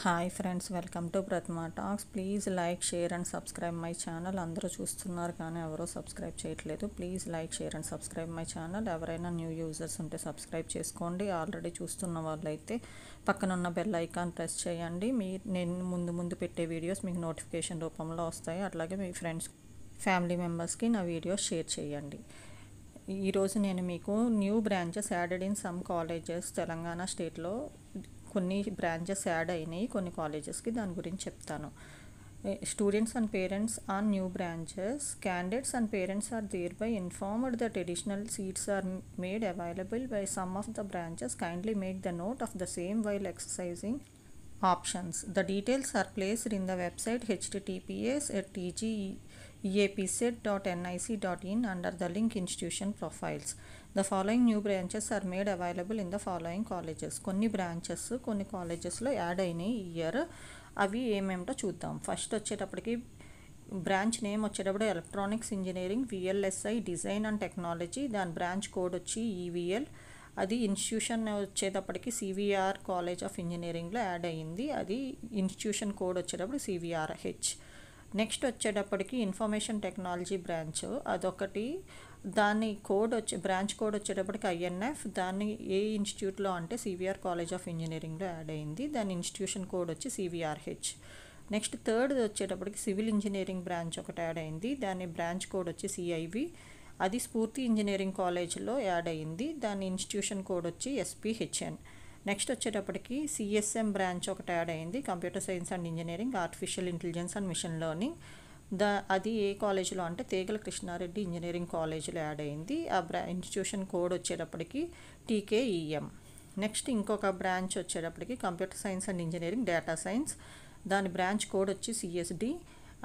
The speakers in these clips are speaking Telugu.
Hi friends, welcome to Pratima talks. Please like, share and subscribe my channel. అందరూ చూస్తున్నారు కానీ ఎవరో సబ్స్క్రైబ్ చేయట్లేదు. Please like, share and subscribe my channel. ఎవరైనా న్యూ యూజర్స్ ఉంటే సబ్స్క్రైబ్ చేసుకోండి. ఆల్రెడీ చూస్తున్న వాళ్ళైతే పక్కనున్న బెల్ ఐకాన్ ప్రెస్ చేయండి. నేను ముందు పెట్టే వీడియోస్ మీకు నోటిఫికేషన్ రూపంలో వస్తాయి. అట్లాగే మీ ఫ్రెండ్స్, ఫ్యామిలీ మెంబర్స్కి నా వీడియోస్ షేర్ చేయండి. ఈరోజు నేను మీకు new branches added in some colleges, Telangana స్టేట్లో కొన్ని బ్రాంచెస్ యాడ్ అయినాయి కొన్ని కాలేజెస్కి, దాని గురించి చెప్తాను. Students and parents on new branches, candidates and parents are thereby informed that additional seats are made available by some of the branches. Kindly make the note of the same while exercising options. The details are placed in the website https://tgeapset.nic.in under the link institution profiles. The following new branches are made available in the following colleges. కొన్ని బ్రాంచెస్ కొన్ని కాలేజెస్లో యాడ్ అయినాయి ఈ ఇయర్. అవి ఏమేమిటో చూద్దాం. ఫస్ట్ వచ్చేటప్పటికి బ్రాంచ్ నేమ్ వచ్చేటప్పుడు electronics engineering VLSI design and technology, దాని బ్రాంచ్ కోడ్ వచ్చి EVL. అది ఇన్స్టిట్యూషన్ వచ్చేటప్పటికి CVR కాలేజ్ ఆఫ్ ఇంజనీరింగ్లో యాడ్ అయ్యింది. అది ఇన్స్టిట్యూషన్ కోడ్ వచ్చేటప్పుడు CVRH. నెక్స్ట్ వచ్చేటప్పటికి ఇన్ఫర్మేషన్ టెక్నాలజీ బ్రాంచ్, అదొకటి. దాని బ్రాంచ్ కోడ్ వచ్చేటప్పటికి INF. దాన్ని ఏ ఇన్స్టిట్యూట్లో అంటే CVR కాలేజ్ ఆఫ్ ఇంజనీరింగ్లో యాడ్ అయింది. దాని ఇన్స్టిట్యూషన్ కోడ్ వచ్చి CVRH. నెక్స్ట్ థర్డ్ వచ్చేటప్పటికి సివిల్ ఇంజనీరింగ్ బ్రాంచ్ ఒకటి యాడ్ అయింది. దాని బ్రాంచ్ కోడ్ వచ్చి CIV. అది స్ఫూర్తి ఇంజనీరింగ్ కాలేజ్లో యాడ్ అయింది. దాని ఇన్స్టిట్యూషన్ కోడ్ వచ్చి SPHN. నెక్స్ట్ వచ్చేటప్పటికి CSM బ్రాంచ్ ఒకటి యాడ్ అయింది, computer science and engineering, artificial intelligence and machine learning. అది ఏ కాలేజ్లో అంటే తేగల కృష్ణారెడ్డి ఇంజనీరింగ్ కాలేజ్లో యాడ్ అయింది. ఆ ఇన్స్టిట్యూషన్ కోడ్ వచ్చేటప్పటికి TKEM. నెక్స్ట్ ఇంకొక బ్రాంచ్ వచ్చేటప్పటికి computer science and engineering data science, దాని బ్రాంచ్ కోడ్ వచ్చి CSD.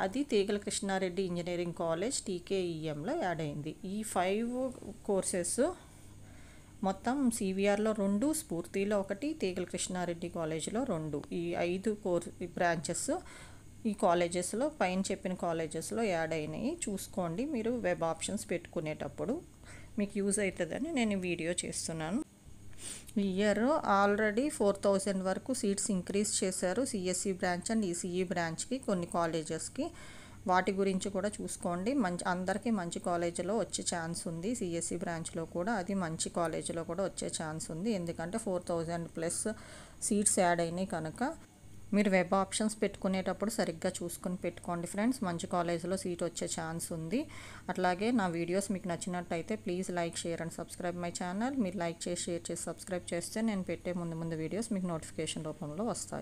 అది తేగల కృష్ణారెడ్డి ఇంజనీరింగ్ కాలేజ్ TKEMలో యాడ్ అయింది. ఈ 5 కోర్సెస్ మొత్తం CVRలో 2, స్ఫూర్తిలో 1, తేగల కృష్ణారెడ్డి కాలేజీలో 2. ఈ 5 బ్రాంచెస్ ఈ కాలేజెస్లో పైన చెప్పిన కాలేజెస్లో యాడ్ అయినాయి. చూసుకోండి, మీరు వెబ్ ఆప్షన్స్ పెట్టుకునేటప్పుడు మీకు యూజ్ అవుతుందని నేను వీడియో చేస్తున్నాను. ఈ ఇయర్ ఆల్రెడీ 4000 వరకు సీట్స్ ఇంక్రీజ్ చేశారు CSE బ్రాంచ్ అండ్ ECE బ్రాంచ్కి కొన్ని కాలేజెస్కి. వాటి గురించి కూడా చూసుకోండి. అందరికీ మంచి కాలేజీలో వచ్చే ఛాన్స్ ఉంది. CSE బ్రాంచ్లో కూడా అది మంచి కాలేజీలో కూడా వచ్చే ఛాన్స్ ఉంది. ఎందుకంటే 4000+ సీట్స్ యాడ్ అయినాయి కనుక మీరు వెబ్ ఆప్షన్స్ పెట్టుకునేటప్పుడు సరిగ్గా చూసుకొని పెట్టుకోండి ఫ్రెండ్స్. మంచి కాలేజీలో సీట్ వచ్చే ఛాన్స్ ఉంది. అట్లాగే నా వీడియోస్ మీకు నచ్చినట్టయితే please like, share and subscribe my channel. మీరు లైక్ చేసి, షేర్ చేసి, సబ్స్క్రైబ్ చేస్తే నేను పెట్టే ముందు వీడియోస్ మీకు నోటిఫికేషన్ రూపంలో వస్తాయి.